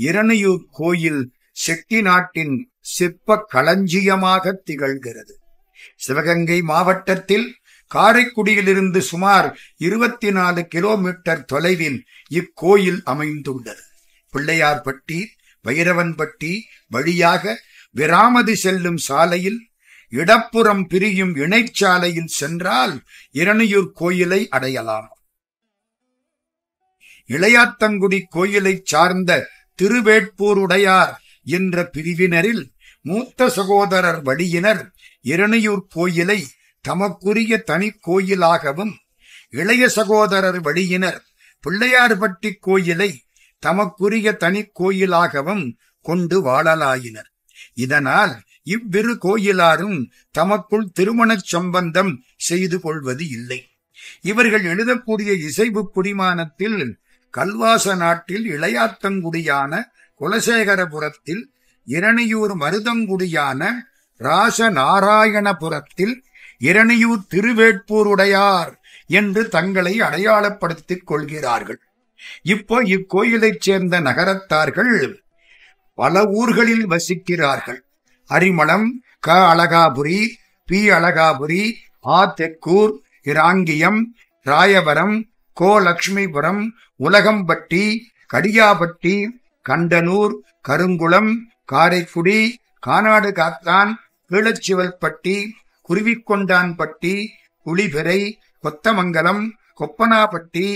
இரணியூர் கோயில் செட்டிநாட்டின் சிற்ப களஞ்சியமாக திகழ்கிறது. சிவகங்கை மாவட்டத்தில் காரைக்குடியிலிருந்து சுமார் 24 கிலோமீட்டர் தொலைவில் இக்கோயில் அமைந்துள்ளது. பிள்ளையார்பட்டி வைரவன்பட்டி வழியாக விராமதி செல்லும் சாலையில் இடப்புறம் பிரியும் இணைச்சாலையில் சென்றால் இரணியூர் கோயிலை அடையலாம். இளையாத்தங்குடி கோயிலை சார்ந்த திருவேட்பூருடையார் என்ற பிரிவினரில் மூத்த சகோதரர் வழியினர் இரணியூர் கோயிலை தமக்குரிய தனி கோயிலாகவும், இளைய சகோதரர் வழியினர் பிள்ளையார்பட்டி கோயிலை தமக்குரிய தனி கோயிலாகவும் கொண்டு வாழலாயினர். இதனால் இவ்விரு கோயிலாரும் தமக்குள் திருமணச் சம்பந்தம் செய்து கொள்வது இல்லை. இவர்கள் எழுதக்கூடிய இசைவு புரிமானத்தில் கல்வாச நாட்டில் இளையாத்தங்குடியான குலசேகரபுரத்தில், இரணியூர் மருதங்குடியான ராசநாராயணபுரத்தில் இரணியூர் திருவேட்பூருடையார் என்று தங்களை அடையாளப்படுத்திக் கொள்கிறார்கள். இப்போ இக்கோயிலைச் சேர்ந்த நகரத்தார்கள் பல ஊர்களில் வசிக்கிறார்கள். அரிமளம், க அழகாபுரி, பி அழகாபுரி, ஆ தெக்கூர், இராங்கியம், ராயவரம், கோ லட்சுமிபுரம், உலகம்பட்டி, கடியாபட்டி, கண்டனூர், கருங்குளம், காரைக்குடி, கானாடு காத்தான், கீழச்சிவல்பட்டி, குருவிக்கொண்டான்பட்டி, குளிபிறை, கொத்தமங்கலம், கொப்பனாப்பட்டி,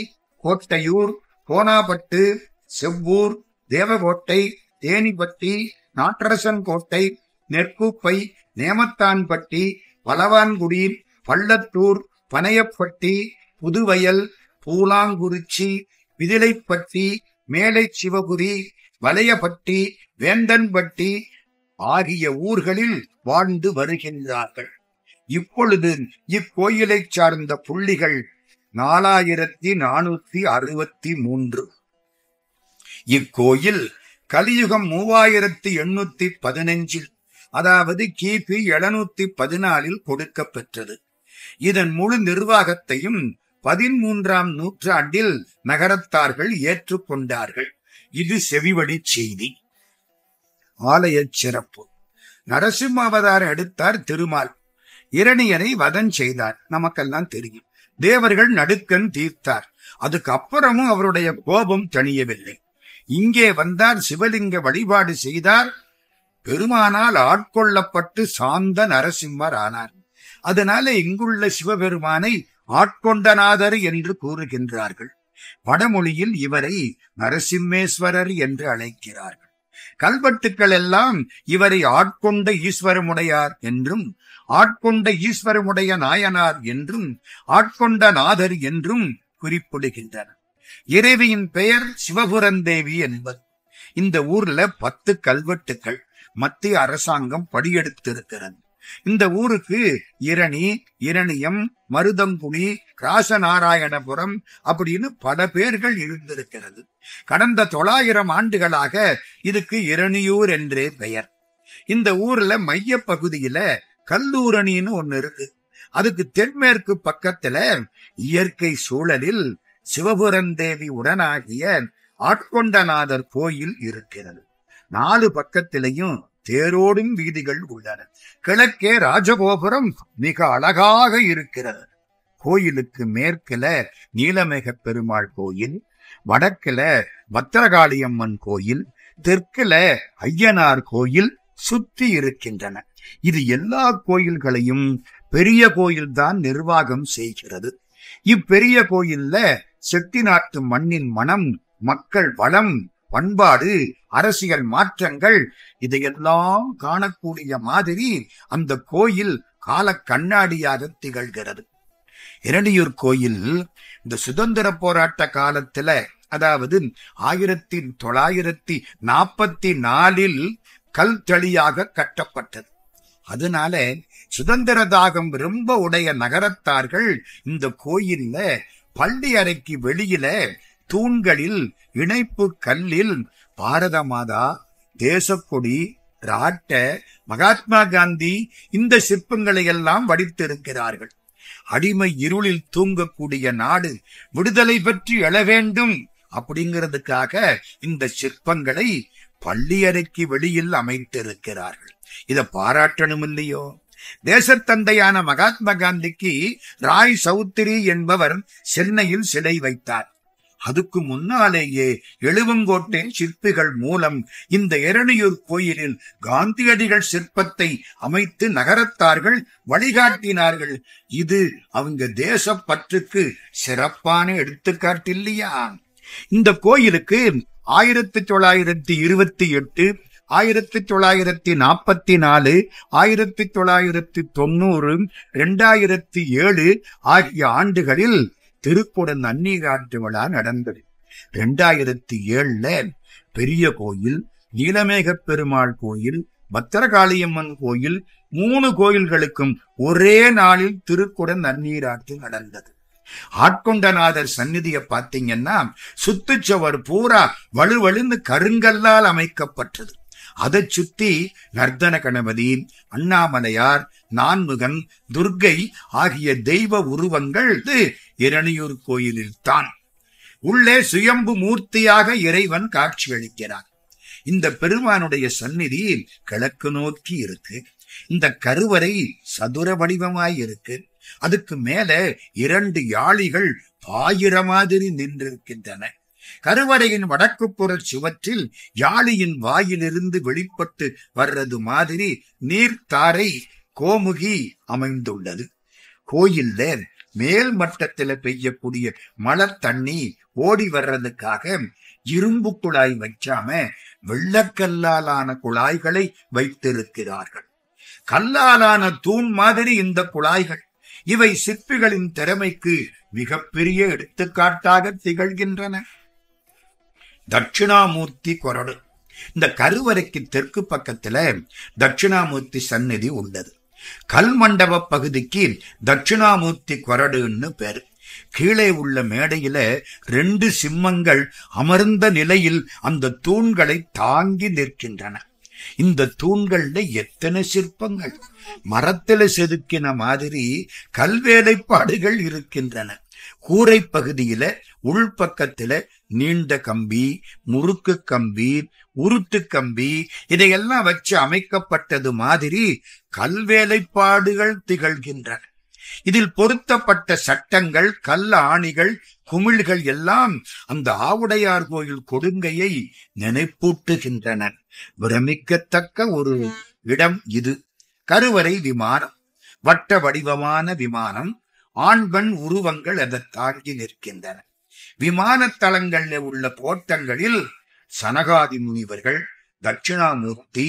கோட்டையூர், கோனாப்பட்டு, செவ்வூர், தேவகோட்டை, தேனிப்பட்டி, நாட்டரசன் கோட்டை, நெற்குப்பை, நேமத்தான்பட்டி, பலவான்குடி, பள்ளத்தூர், பனையப்பட்டி, புதுவயல், பூலாங்குறிச்சி, விதிலைப்பட்டி, மேலை சிவபுரி, வலையப்பட்டி, வேந்தன்பட்டி ஆகிய ஊர்களில் வாழ்ந்து வருகின்றார்கள். இப்பொழுது இக்கோயிலை சார்ந்த புள்ளிகள் 4463. இக்கோயில் கலியுகம் 3815, அதாவது கிபி 714 கொடுக்கப் பெற்றது. இதன் முழு நிர்வாகத்தையும் 13ஆம் நூற்றாண்டில் நகரத்தார்கள் ஏற்றுக்கொண்டார்கள். இது செவிவழி செய்தி. ஆலய சிறப்பு. நரசிம்ம அவதாரம் எடுத்தார் திருமால். இரணியனை வதம் செய்தார், நமக்கெல்லாம் தெரியும். தேவர்கள் நடுக்கன் தீர்த்தார். அதுக்கு அப்புறமும் அவருடைய கோபம் தணியவில்லை. இங்கே வந்தார், சிவலிங்க வழிபாடு செய்தார். பெருமானால் ஆட்கொள்ளப்பட்டு சாந்த நரசிம்மர் ஆனார். அதனால இங்குள்ள சிவபெருமானை ஆட்கொண்டநாதர் என்று கூறுகின்றார்கள். வடமொழியில் இவரை நரசிம்மேஸ்வரர் என்று அழைக்கிறார்கள். கல்வெட்டுக்கள் எல்லாம் இவரை ஆட்கொண்ட ஈஸ்வரமுடையார் என்றும், ஆட்கொண்ட ஈஸ்வரமுடைய நாயனார் என்றும், ஆட்கொண்ட நாதர் என்றும் குறிப்பிடுகின்றன. இறைவியின் பெயர் சிவபுரந்தேவி என்பது. இந்த ஊர்ல 10 கல்வெட்டுக்கள் மத்திய அரசாங்கம் படியெடுத்திருக்கிறது. இந்த ஊருக்கு இரணி, இரணியம், மருதங்குடி, ராசநாராயணபுரம் அப்படின்னு பல பேர்கள் இருந்திருக்கிறது. கடந்த 900 ஆண்டுகளாக இதுக்கு இரணியூர் என்றே பெயர். இந்த ஊர்ல மைய பகுதியில கல்லூரணின்னு ஒண்ணு இருக்கு. அதுக்கு தென்மேற்கு பக்கத்துல இயற்கை சூழலில் சிவபுரந்தேவி உடனாகிய ஆட்கொண்டநாதர் கோயில் இருக்கிறது. 4 பக்கத்திலையும் தேரோடும் வீதிகள் உள்ளன. கிழக்கே ராஜகோபுரம் மிக அழகாக இருக்கிறது. கோயிலுக்கு மேற்குல நீலமேக பெருமாள் கோயில், வடக்குல பத்திரகாளியம்மன் கோயில், தெற்குல ஐயனார் கோயில் சுற்றி இருக்கின்றன. இது எல்லா கோயில்களையும் பெரிய கோயில்தான் நிர்வாகம் செய்கிறது. இப்பெரிய கோயில்ல செட்டிநாட்டு மண்ணின் மனம், மக்கள் வளம், பண்பாடு, அரசியல் மாற்றங்கள் இதையெல்லாம் காணக்கூடிய மாதிரி அந்த கோயில் கால கண்ணாடியாக திகழ்கிறது. இரணியூர் கோயில் இந்த சுதந்திர போராட்ட காலத்துல, அதாவது 1944 கல் தளியாக கட்டப்பட்டது. அதனால சுதந்திர தாகம் ரொம்ப உடைய நகரத்தார்கள் இந்த கோயில்ல பள்ளி அறைக்கு வெளியில தூண்களில் இணைப்பு கல்லில் பாரத மாதா, தேசக்கொடி, ராட்ட, மகாத்மா காந்தி இந்த சிற்பங்களை எல்லாம் வடித்திருக்கிறார்கள். அடிமை இருளில் தூங்கக்கூடிய நாடு விடுதலை பெற்று எழ வேண்டும் அப்படிங்கிறதுக்காக இந்த சிற்பங்களை பள்ளியறைக்கு வெளியில் அமைத்திருக்கிறார்கள். இதை பாராட்டணும் இல்லையோ? தேசத்தந்தையான மகாத்மா காந்திக்கு ராய் சௌத்ரி என்பவர் சென்னையில் சிலை வைத்தார். அதுக்கு முன்னாலேயே எழுவங்கோட்டை சிற்பிகள் மூலம் இந்த எரணியூர் கோயிலில் காந்தியடிகள் சிற்பத்தை அமைத்து நகரத்தார்கள் வழிகாட்டினார்கள். இது அவங்க தேசப்பற்றுக்கு சிறப்பான எடுத்துக்காட்டு இல்லையா? இந்த கோயிலுக்கு 1928, 1944, 1990, 2007 ஆகிய ஆண்டுகளில் திருக்குட நன்னீராட்டு விழா நடந்தது. 2007 பெரிய கோயில், நீலமேக பெருமாள் கோயில், பத்திரகாளியம்மன் கோயில், 3 கோயில்களுக்கும் ஒரே நாளில் திருக்குட நன்னீராட்டு நடந்தது. ஆட்கொண்டநாதர் சந்நிதியை பார்த்தீங்கன்னா சுத்துச்சவர் பூரா வலுவழுந்து கருங்கல்லால் அமைக்கப்பட்டது. அதை சுத்தி நர்தன கணபதி, அண்ணாமலையார், நான்முகன், துர்க்கை ஆகிய தெய்வ உருவங்கள் எரணியூர் கோயிலில் தான். உள்ளே சுயம்பு மூர்த்தியாக இறைவன் காட்சியளிக்கிறார். இந்த பெருமானுடைய சந்நிதி கிழக்கு நோக்கி இருக்கு. இந்த கருவறை சதுர வடிவமாய் இருக்கு. அதுக்கு மேல 2 யாளிகள் பாயிர மாதிரி நின்றிருக்கின்றன. கருவறையின் வடக்கு புற சுவற்றில் யாழியின் வாயிலிருந்து வெளிப்பட்டு வர்றது மாதிரி நீர்த்தாரை கோமுகி அமைந்துள்ளது. கோயில்ல மேல் மட்டத்துல பெய்யக்கூடிய மழை தண்ணி ஓடி வர்றதுக்காக இரும்பு குழாய் வைக்காம வெள்ளக்கல்லாலான குழாய்களை வைத்திருக்கிறார்கள். கல்லாலான தூண் மாதிரி இந்த குழாய்கள். இவை சிற்பிகளின் திறமைக்கு மிகப்பெரிய எடுத்துக்காட்டாக திகழ்கின்றன. தட்சிணாமூர்த்தி கொரடு. இந்த கருவறைக்கு தெற்கு பக்கத்துல தட்சிணாமூர்த்தி சந்நிதி உள்ளது. கல் மண்டப பகுதிக்கு தட்சிணாமூர்த்தி கொரடுன்னு பேரு. கீழே உள்ள மேடையில 2 சிம்மங்கள் அமர்ந்த நிலையில் அந்த தூண்களை தாங்கி நிற்கின்றன. இந்த தூண்கள்ல எத்தனை சிற்பங்கள்! மரத்துல செதுக்கின மாதிரி கல்வேலைப்பாடுகள் இருக்கின்றன. கூரை பகுதியில உள்பக்கத்துல நீண்ட கம்பி, முறுக்கு கம்பி, உருட்டு கம்பி இதையெல்லாம் வச்சு அமைக்கப்பட்டது மாதிரி கல்வேலைப்பாடுகள் திகழ்கின்றன. இதில் பொருத்தப்பட்ட சட்டங்கள், கல் ஆணிகள், குமிழ்கள் எல்லாம் அந்த ஆவுடையார் கோயில் கொடுங்கையை நினைப்பூட்டுகின்றன. பிரமிக்கத்தக்க ஒரு இடம் இது. கருவறை விமானம், வட்ட வடிவமான விமானம், ஆண் பெண் உருவங்கள் அதை தாங்கி நிற்கின்றன. விமான தளங்கள்ல உள்ள தோட்டங்களில் சனகாதி முனிவர்கள், தட்சிணாமூர்த்தி,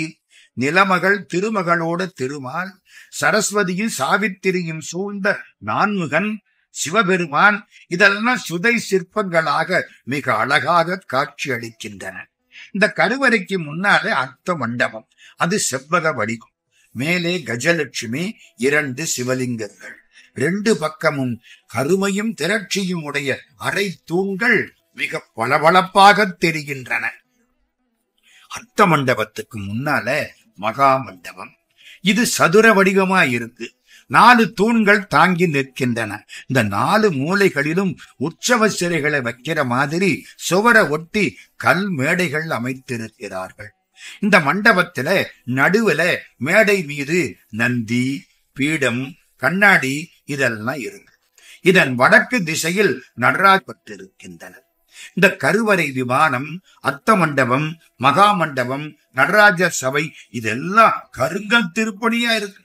நிலமகள் திருமகளோட திருமால், சரஸ்வதியும் சாவித்திரியும் சூழ்ந்த நான்முகன், சிவபெருமான் இதெல்லாம் சுதை சிற்பங்களாக மிக அழகாக காட்சி அளிக்கின்றன. இந்த கருவறைக்கு முன்னாலே அர்த்த மண்டபம், அது செவ்வக வடிவம். மேலே கஜலட்சுமி, 2 சிவலிங்கங்கள், 2 பக்கமும் கருமையும் திரட்சியும் உடைய அரை தூண்கள் மிக பளபளப்பாக தெரிகின்றன. அர்த்த மண்டபத்துக்கு முன்னால மகா மண்டபம். இது சதுர வடிவமா இருக்கு. 4 தூண்கள் தாங்கி நிற்கின்றன. இந்த 4 மூலைகளிலும் உற்சவ சிலைகளை வைக்கிற மாதிரி சுவர ஒட்டி கல் மேடைகள் அமைத்திருக்கிறார்கள். இந்த மண்டபத்துல நடுவுல மேடை மீது நந்தி, பீடம், கண்ணாடி இதெல்லாம் இருக்கு. இதன் வடக்கு திசையில் நடராஜர் பட்டிருக்கின்றனர். இந்த கருவறை விமானம், அர்த்த மண்டபம், மகா மண்டபம், நடராஜர் சபை இதெல்லாம் கருங்கல் திருப்பணியா இருக்கு.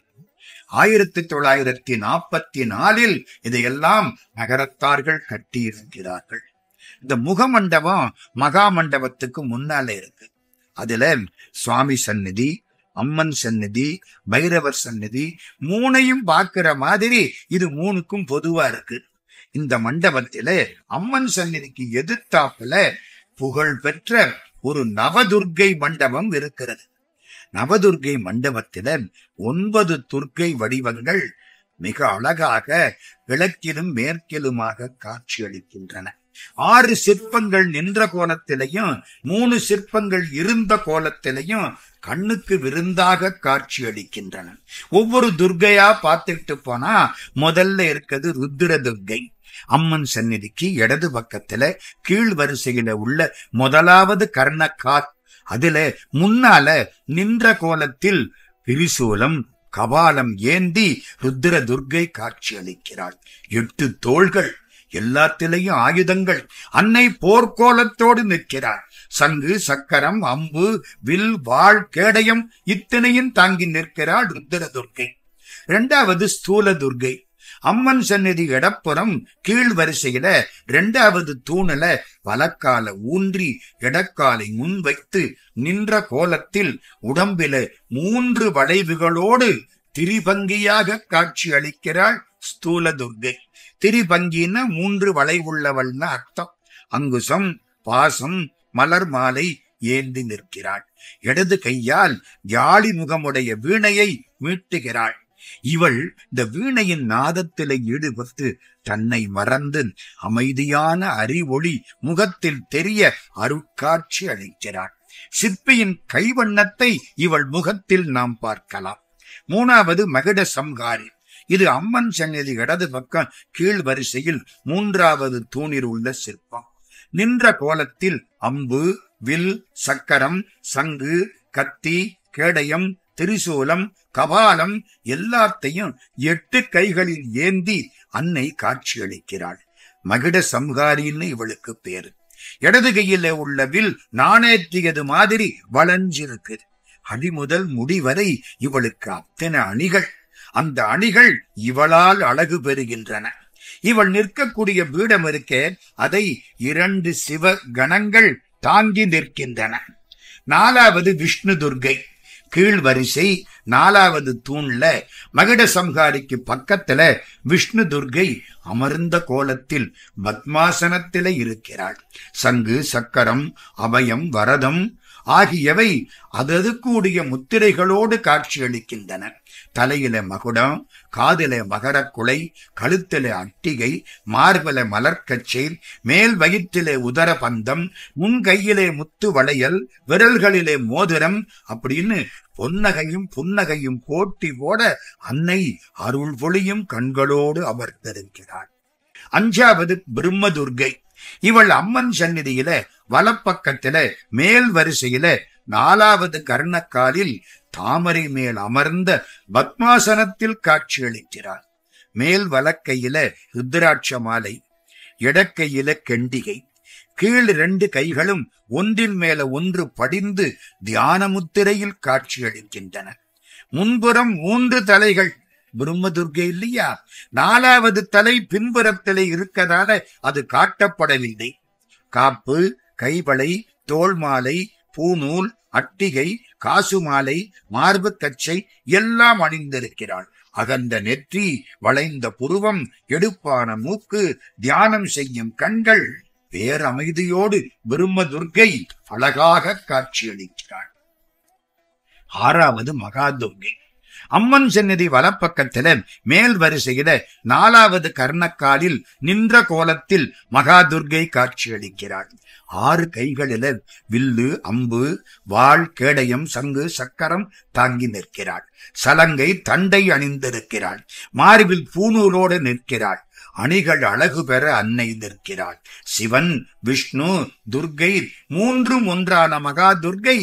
1944 இதையெல்லாம் நகரத்தார்கள் கட்டியிருக்கிறார்கள். இந்த முகமண்டபம் மகா மண்டபத்துக்கு முன்னால இருக்கு. அதுல சுவாமி சந்நிதி, அம்மன் சந்நிதி, பைரவர் சந்நிதி 3ஐயும் பார்க்கிற மாதிரி இது 3க்கும் பொதுவா இருக்கு. இந்த மண்டபத்தில அம்மன் சந்நிதிக்கு எதிர்த்தாப்புல புகழ் பெற்ற ஒரு நவதுர்க்கை மண்டபம் இருக்கிறது. நவதுர்க்கை மண்டபத்தில 9 துர்க்கை வடிவங்கள் மிக அழகாக கிழக்கிலும் மேற்கிலுமாக காட்சியளிக்கின்றன. 6 சிற்பங்கள் நின்ற கோலத்திலையும் 3 சிற்பங்கள் இருந்த கோலத்திலையும் கண்ணுக்கு விருந்தாக காட்சி அளிக்கின்றன. ஒவ்வொரு துர்க்கையா பார்த்துட்டு போனா முதல்ல இருக்கிறது ருத்ர துர்க்கை. அம்மன் சந்நிதிக்கு இடது பக்கத்துல கீழ் வரிசையில உள்ள முதலாவது கர்ணக்கால், அதுல முன்னால நின்ற கோலத்தில் திரிசூலம் கபாலம் ஏந்தி ருத்ர துர்க்கை காட்சி அளிக்கிறாள். 8 தோள்கள், எல்லாத்திலையும் ஆயுதங்கள். அன்னை போர்க்கோலத்தோடு நிற்கிறாள். சங்கு சக்கரம் அம்பு வில் வாள் கேடயம் இத்தனையும் தாங்கி நிற்கிறாள் ருத்ர துர்க்கை. 2வது ஸ்தூல துர்க்கை. அம்மன் சந்நிதி இடப்புறம் கீழ் வரிசையில 2வது தூணல வலக்கால ஊன்றி இடக்காலை முன் வைத்து நின்ற கோலத்தில் உடம்பில 3 வளைவுகளோடு திரிபங்கியாக காட்சி அளிக்கிறாள் ஸ்தூல துர்க்கை. திரிபங்கின்னா 3 வளைவுள்ளவள்னு அர்த்தம். அங்குசம் பாசம் மலர் மாலை ஏந்தி நிற்கிறாள். இடது கையால் யாழி முகமுடைய வீணையை மீட்டுகிறாள். இவள் இந்த வீணையின் நாதத்திலே ஈடுபட்டு தன்னை மறந்து அமைதியான அறிவொளி முகத்தில் தெரிய அருட்காட்சி அளிக்கிறாள். சிற்பியின் கைவண்ணத்தை இவள் முகத்தில் நாம் பார்க்கலாம். 3வது மகிட சம்ஹாரி. இது அம்மன் சந்நிதி இடது பக்கம் கீழ் வரிசையில் 3வது தூணில் உள்ள சிற்பம். நின்ற கோலத்தில் அம்பு வில் சக்கரம் சங்கு கத்தி கேடயம் திரிசூலம் கபாலம் எல்லாத்தையும் 8 கைகளில் ஏந்தி அன்னை காட்சி அளிக்கிறாள். மகிட சம்ஹாரின்னு இவளுக்கு பேரு. இடது கையில உள்ள வில் நாணேற்றியது மாதிரி வளைஞ்சிருக்கு. அடி முதல் முடி வரை இவளுக்கு அத்தனை அணிகள். அந்த அணிகள் இவளால் அழகு பெறுகின்றன. இவள் நிற்கக்கூடிய பீடம் இருக்கே, அதை 2 சிவ கணங்கள் தாங்கி நிற்கின்றன. 4வது விஷ்ணு துர்க்கை. கீழ் வரிசை 4வது தூண்ல மகிட சம்ஹாரிக்கு பக்கத்துல விஷ்ணு துர்க்கை அமர்ந்த கோலத்தில் பத்மாசனத்தில இருக்கிறாள். சங்கு சக்கரம் அபயம் வரதம் ஆகியவை அதது கூடிய முத்திரைகளோடு காட்சியளிக்கின்றன. தலையில மகுடம், காதில மகர குலை, கழுத்தில அட்டிகை, மார்பல மலர்கச்சை, மேல் வயிற்றிலே உதர பந்தம், முன் கையிலே முத்து வளையல், விரல்களிலே மோதிரம் அப்படின்னு பொன்னகையும் புன்னகையும் போட்டி போட அன்னை அருள் பொழியும் கண்களோடு அமர்ந்திருக்கிறாள். 5வது பிரம்ம துர்க்கை. இவள் அம்மன் சந்நிதியில வலப்பக்கத்தில மேல் வரிசையில 4வது கர்ணக்காலில் தாமரை மேல் அமர்ந்த பத்மாசனத்தில் காட்சியளிக்கிறார். மேல் வலக்கையில ருத்ராட்ச மாலை, இடக்கையில கெண்டிகை. கீழ் 2 கைகளும் ஒன்றின் மேல ஒன்று படிந்து தியான முத்திரையில் காட்சியளிக்கின்றன. முன்புறம் 3 தலைகள். பிரம்ம துர்க்கை இல்லையா? 4வது தலை பின்புறத்திலே இருக்கதால அது காட்டப்படவில்லை. காப்பு, கைவளை, தோல் மாலை, பூநூல், அட்டிகை, காசு மாலை, மார்பு கச்சை எல்லாம் அணிந்திருக்கிறாள். அகந்த நெற்றி, வளைந்த புருவம், எடுப்பான மூக்கு, தியானம் செய்யும் கண்கள். பேரமைதியோடு பிரம்ம துர்க்கை அழகாக காட்சியளிக்கிறாள். 6வது மகா துர்க்கை. அம்மன் சந்நிதி வலப்பக்கத்தில மேல் வரிசையில 4வது கர்ணக்காலில் நின்ற கோலத்தில் மகா துர்க்கை காட்சியளிக்கிறாள். 6 கைகளில வில்லு அம்பு வாள் கேடயம் சங்கு சக்கரம் தாங்கி நிற்கிறாள். சலங்கை தண்டை அணிந்திருக்கிறாள். மார்பில் பூநூலோடு நிற்கிறாள். அணிகள் அழகு பெற அன்னை நிற்கிறாள். சிவன் விஷ்ணு துர்க்கை 3 ஒன்றான மகா துர்க்கை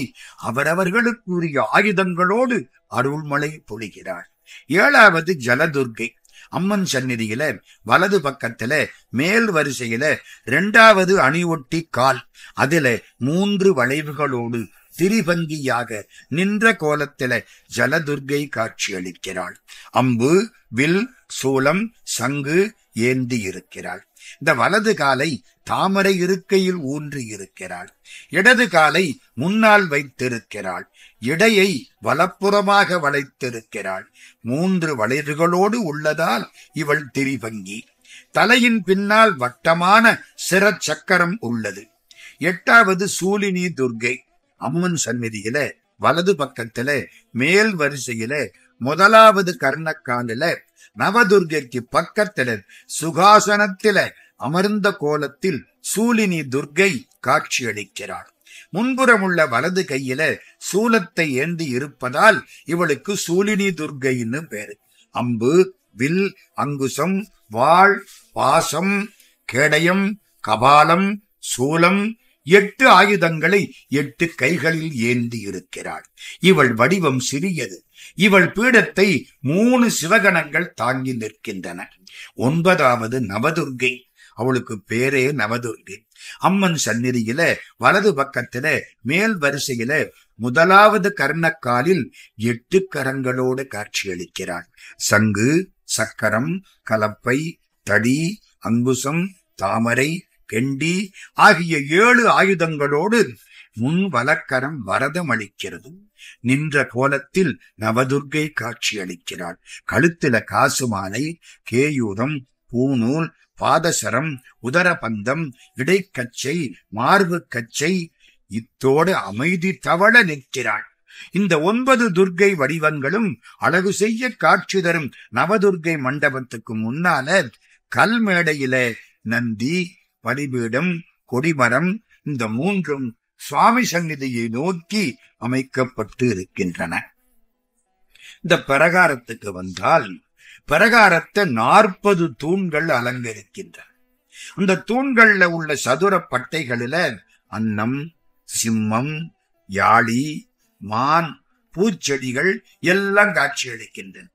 அவரவர்களுக்குரிய ஆயுதங்களோடு அருள்மலை பொழிகிறாள். 7வது ஜலதுர்க்கை. அம்மன் சந்நிதியில வலது பக்கத்துல மேல் வரிசையில 2வது அணி ஒட்டி கால், அதுல 3 வளைவுகளோடு திரிபங்கியாக நின்ற கோலத்தில ஜலதுர்க்கை காட்சி அளிக்கிறாள். அம்பு வில் சூலம் சங்கு ஏந்தி இருக்கிறாள். இந்த வலது காலை தாமரை இருக்கையில் ஊன்றி இருக்கிறாள். இடது காலை முன்னால் வைத்திருக்கிறாள். இடையை வலப்புறமாக வளைத்திருக்கிறாள். 3 வளைவுகளோடு உள்ளதால் இவள் திரிபங்கி. தலையின் பின்னால் வட்டமான சிரச்சக்கரம் உள்ளது. 8வது சூலினி துர்க்கை. அம்மன் சந்நிதியில வலது பக்கத்துல மேல் வரிசையில 1வது கர்ணக்காலில நவதுர்க்கைக்கு பக்கத்துல சுகாசனத்தில அமர்ந்த கோலத்தில் சூலினி துர்க்கை காட்சியளிக்கிறாள். முன்புறமுள்ள வலது கையில சூலத்தை ஏந்தி இருப்பதால் இவளுக்கு சூலினி துர்க்கைன்னு பேரு. அம்பு வில் அங்குசம் வாள் பாசம், கேடயம், கபாலம், சூலம் 8 ஆயுதங்களை 8 கைகளில் ஏந்தி இருக்கிறாள். இவள் வடிவம் சிறியது. இவள் பீடத்தை 3 சிவகணங்கள் தாங்கி நிற்கின்றன. 9வது நவதுர்கை. அவளுக்கு பேரே நவதுர்கை. அம்மன் சந்நிதியில வலது பக்கத்தில மேல் வரிசையில 1வது கர்ணக்காலில் 8 கரங்களோடு காட்சியளிக்கிறாள். சங்கு, சக்கரம், கலப்பை, தடி, அங்குசம், தாமரை, கெண்டி ஆகிய 7 ஆயுதங்களோடு முன் வலக்கரம் வரதம் அளிக்கிறது. நின்ற கோலத்தில் நவதுர்கை காட்சி அளிக்கிறாள். கழுத்தில காசு மாலை, கேயூரம், பூநூல், பாதசரம், உதரபந்தம், இடைக்கச்சை, மார்பு கச்சை இத்தோடு அமைதி தவழ நிற்கிறாள். இந்த 9 துர்க்கை வடிவங்களும் அழகு செய்ய காட்சி தரும் நவதுர்க்கை மண்டபத்துக்கு முன்னால கல்மேடையில நந்தி, பலிபீடம், கொடிமரம் இந்த 3ம் சுவாமி சந்நிதியை நோக்கி அமைக்கப்பட்டு இருக்கின்றன. இந்த பிரகாரத்துக்கு வந்தால் பிரகாரத்தை 40 தூண்கள் அலங்கரிக்கின்றன. அந்த தூண்கள்ல உள்ள சதுர பட்டைகளில அன்னம், சிம்மம், யாழி, மான், பூச்செடிகள் எல்லாம் காட்சியளிக்கின்றன.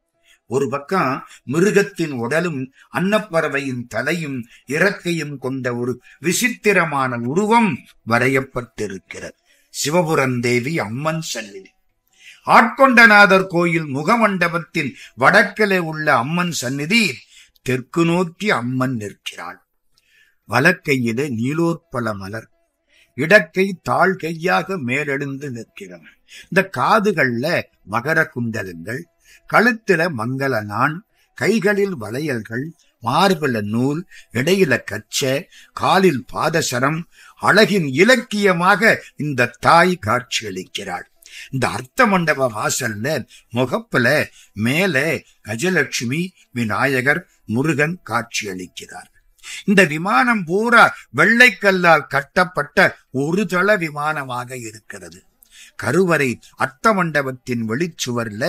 ஒரு பக்கம் மிருகத்தின் உடலும் அன்னப்பறவையின் தலையும் இறக்கையும் கொண்ட ஒரு விசித்திரமான உருவம் வரையப்பட்டிருக்கிறது. சிவபுரந்தேவி அம்மன் சந்நிதி. ஆட்கொண்டநாதர் கோயில் முகமண்டபத்தின் வடக்கிலே உள்ள அம்மன் சந்நிதி தெற்கு நோக்கி அம்மன் நிற்கிறாள். வலக்கையிலே நீலோற்பல மலர், இடக்கை தாழ் கையாக மேலெழுந்து நிற்கிறாள். இந்த காதுகள்ல மகர குண்டலங்கள், கழுத்தில மங்கள நாண், கைகளில் வளையல்கள், மார்புல நூல், இடையில கச்ச, காலில் பாதசரம், அழகின் இலக்கியமாக இந்த தாய் காட்சியளிக்கிறாள். இந்த அர்த்த மண்டப வாசல்ல முகப்புல மேல கஜலட்சுமி, விநாயகர், முருகன் காட்சியளிக்கிறார். இந்த விமானம் பூரா வெள்ளைக்கல்லால் கட்டப்பட்ட ஒரு தள விமானமாக இருக்கிறது. கருவறை அர்த்த மண்டபத்தின் வெளிச்சுவர்ல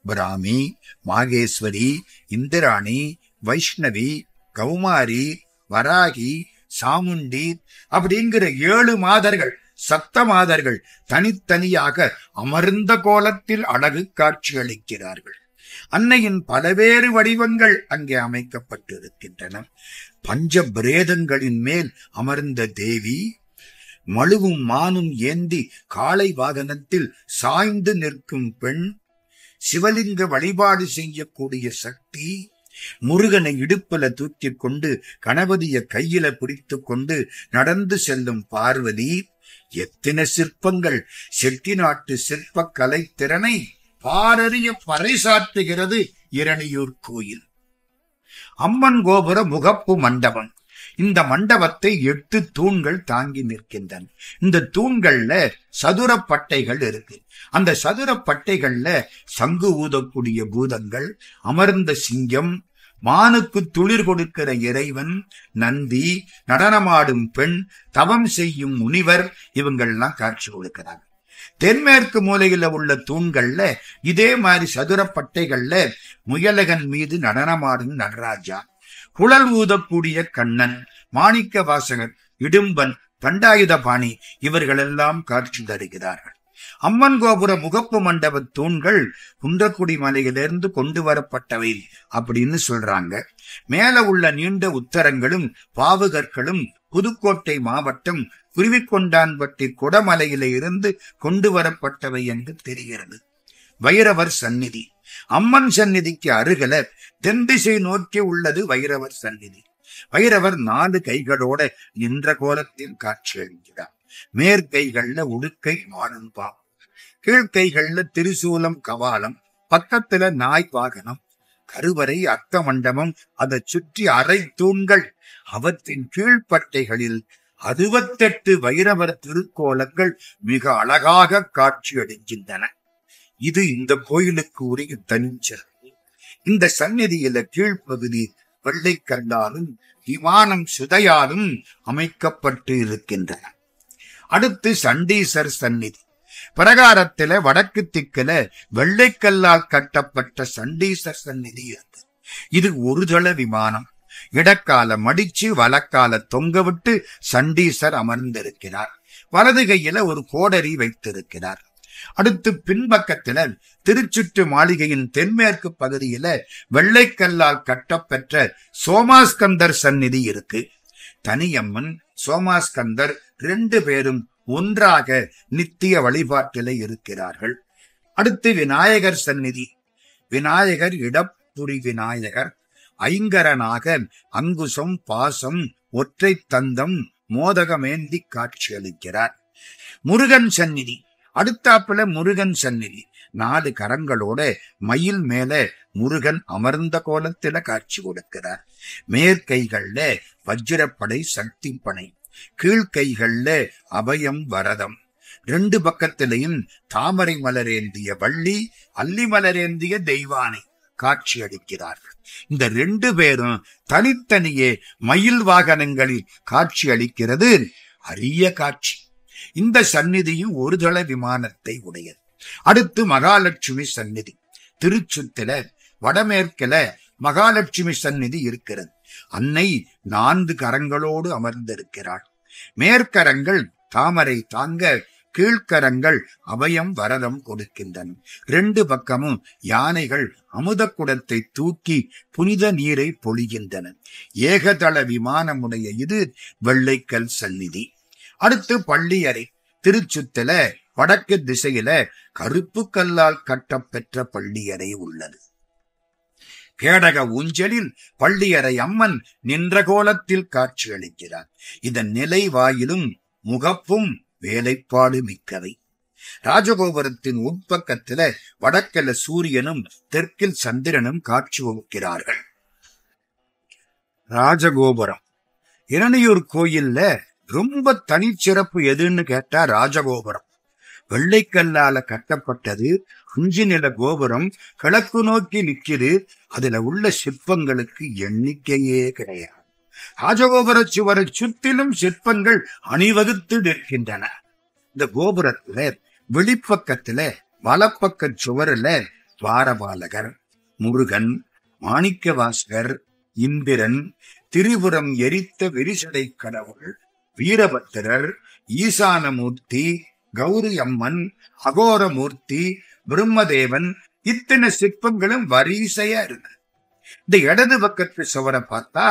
பிராமி, மாகேஸ்வரி, இந்திராணி, வைஷ்ணவி, கௌமாரி, வராகி, சாமுண்டி அப்படிங்கிற 7 மாதர்கள், சப்த மாதர்கள் தனித்தனியாக அமர்ந்த கோலத்தில் அழகு காட்சி அளிக்கிறார்கள். அன்னையின் பலவேறு வடிவங்கள் அங்கே அமைக்கப்பட்டிருக்கின்றன. பஞ்ச பிரேதங்களின் மேல் அமர்ந்த தேவி, மழுவும் மானும் ஏந்தி காளை வாகனத்தில் சாய்ந்து நிற்கும் பெண், சிவலிங்க வழிபாடு செய்யக்கூடிய சக்தி, முருகனை இடுப்புல தூக்கி கொண்டு கணபதிய கையில பிடித்து கொண்டு நடந்து செல்லும் பார்வதி, எத்தனை சிற்பங்கள்! செட்டிநாட்டு சிற்ப கலை திறனை பாரறிய பறைசாற்றுகிறது இரணியூர் கோயில். அம்மன் கோபுர முகப்பு மண்டபம். இந்த மண்டபத்தை 8 தூண்கள் தாங்கி நிற்கின்றன. இந்த தூண்கள்ல சதுர பட்டைகள் இருக்கு. அந்த சதுர பட்டைகள்ல சங்கு ஊதக்கூடிய பூதங்கள், அமர்ந்த சிங்கம், மானுக்கு துளிர் கொடுக்கிற இறைவன், நந்தி, நடனமாடும் பெண், தவம் செய்யும் முனிவர் இவங்கள்லாம் காட்சி கொடுக்கிறாங்க. தென்மேற்கு மூலையில உள்ள தூண்கள்ல இதே மாதிரி சதுர பட்டைகள்ல முயலகன் மீது நடனமாடும் நடராஜா, குழல் ஊதக்கூடிய கண்ணன், மாணிக்க வாசகர், இடும்பன், தண்டாயுதபாணி இவர்களெல்லாம் காட்சி தருகிறார்கள். அம்மன் கோபுர முகப்பு மண்டப தூண்கள் குன்றக்குடி மலையிலிருந்து கொண்டு வரப்பட்டவை அப்படின்னு சொல்றாங்க. மேல உள்ள நீண்ட உத்தரங்களும் பாவுகற்களும் புதுக்கோட்டை மாவட்டம் குருவிக்கொண்டான்பட்டி குடமலையில இருந்து கொண்டு வரப்பட்டவை என்று தெரிகிறது. வைரவர் சந்நிதி. அம்மன் சந்நிதிக்கு அருகில தென் திசை நோக்கி உள்ளது வைரவர் சந்நிதி. வைரவர் 4 கைகளோட நின்ற கோலத்தில் காட்சி அளிக்கிறார். மேற்கைகள்ல உடுக்கை, மானன்பா, கீழ்கைகள்ல திரிசூலம், கவாலம், பக்கத்துல நாய் வாகனம். கருவறை அர்த்த மண்டபம், அதை சுற்றி அரை தூண்கள், அவற்றின் கீழ்பட்டைகளில் 68 வைரவர் திருக்கோலங்கள் மிக அழகாக காட்சி அளிக்கின்றன. இது இந்த கோயிலுக்கு உரிய தனிச்சிறப்பு. இந்த சந்நிதியில கீழ்ப்பகுதி வெள்ளைக்கல்லாலும் விமானம் சுதையாலும் அமைக்கப்பட்டு இருக்கின்றன. அடுத்து சண்டீசர் சந்நிதி. பிரகாரத்தில வடக்கு திக்கில வெள்ளைக்கல்லால் கட்டப்பட்ட சண்டீசர் சந்நிதி இருக்கு. இது ஒரு தள விமானம். இடக்கால மடிச்சு வலக்கால தொங்கவிட்டு சண்டீசர் அமர்ந்திருக்கிறார். வலது கையில ஒரு கோடரி வைத்திருக்கிறார். அடுத்து பின்பக்கத்துல திருச்சுற்று மாளிகையின் தென்மேற்கு பகுதியில வெள்ளைக்கல்லால் கட்டப்பெற்ற சோமாஸ்கந்தர் சந்நிதி இருக்கு. தனியம்மன் சோமாஸ்கந்தர் 2 பேரும் ஒன்றாக நித்திய வழிபாட்டில இருக்கிறார்கள். அடுத்து விநாயகர் சந்நிதி. விநாயகர் இடப்புரி விநாயகர் ஐங்கரனாக அங்குசம் பாசம் ஒற்றை தந்தம் மோதகமேந்தி காட்சி அளிக்கிறார். முருகன் சந்நிதி. அடுத்தாப்புல முருகன் சந்நிதி 4 கரங்களோட மயில் மேல முருகன் அமர்ந்த கோலத்தில காட்சி கொடுக்கிறார். மேற்கைகள்ல வஜ்ரப்படை சக்தி படை, கீழ்கைகள்ல அபயம் வரதம், 2 பக்கத்திலையும் தாமரை மலரேந்திய வள்ளி அல்லி மலரேந்திய தெய்வானை காட்சி அளிக்கிறார்கள். இந்த 2 பேரும் தனித்தனியே மயில் வாகனங்களில் காட்சி அளிக்கிறது அரிய காட்சி. இந்த சந்நிதியும் ஒரு தள விமானத்தை உடையது. அடுத்து மகாலட்சுமி சந்நிதி. திருச்சுத்தில வடமேற்கில மகாலட்சுமி சந்நிதி இருக்கிறது. அன்னை 4 கரங்களோடு அமர்ந்திருக்கிறாள். மேற்கரங்கள் தாமரை தாங்க, கீழ்கரங்கள் அபயம் வரதம் கொடுக்கின்றன. 2 பக்கமும் யானைகள் அமுத குடத்தை தூக்கி புனித நீரை பொழிகின்றன. ஏகதள விமானமுடைய இது வெள்ளைக்கல் சந்நிதி. அடுத்து பள்ளியறை. திருச்சுத்தில வடக்கு திசையில கருப்பு கல்லால் கட்டப்பெற்ற பள்ளியறை உள்ளது. கேடக ஊஞ்சலில் பள்ளியறை அம்மன் நின்ற கோலத்தில் காட்சி அளிக்கிறார். இதன் நிலை வாயிலும் முகப்பும் வேலைப்பாடு மிக்கவை. ராஜகோபுரத்தின் உட்பக்கத்தில வடக்கில சூரியனும் தெற்கில் சந்திரனும் காட்சி கொடுக்கிறார்கள். ராஜகோபுரம். இரணியூர் கோயில்ல ரொம்ப தனிச்சிறப்பு எதுன்னு கேட்டா ராஜகோபுரம். வெள்ளைக்கல்லால கட்டப்பட்டது. 5 நில கோபுரம் கிழக்கு நோக்கி நிற்கிறது. அதுல உள்ள சிற்பங்களுக்கு எண்ணிக்கையே கிடையாது. ராஜகோபுர சுவரை சுற்றிலும் சிற்பங்கள் அணிவகுத்து நிற்கின்றன. இந்த கோபுரத்துல வெளிப்பக்கத்துல வலப்பக்க சுவரில் துவாரபாலகர், முருகன், மாணிக்க வாசகர், இந்திரன், திரிபுரம் எரித்த விரிசடை கடவுள், வீரபத்திரர், ஈசானமூர்த்தி, கௌரி அம்மன், அகோரமூர்த்தி, பிரம்மதேவன், இத்தனை சிற்பங்களும் வரிசையா இருக்கு. இந்த இடது பக்கத்து சுவரை பார்த்தா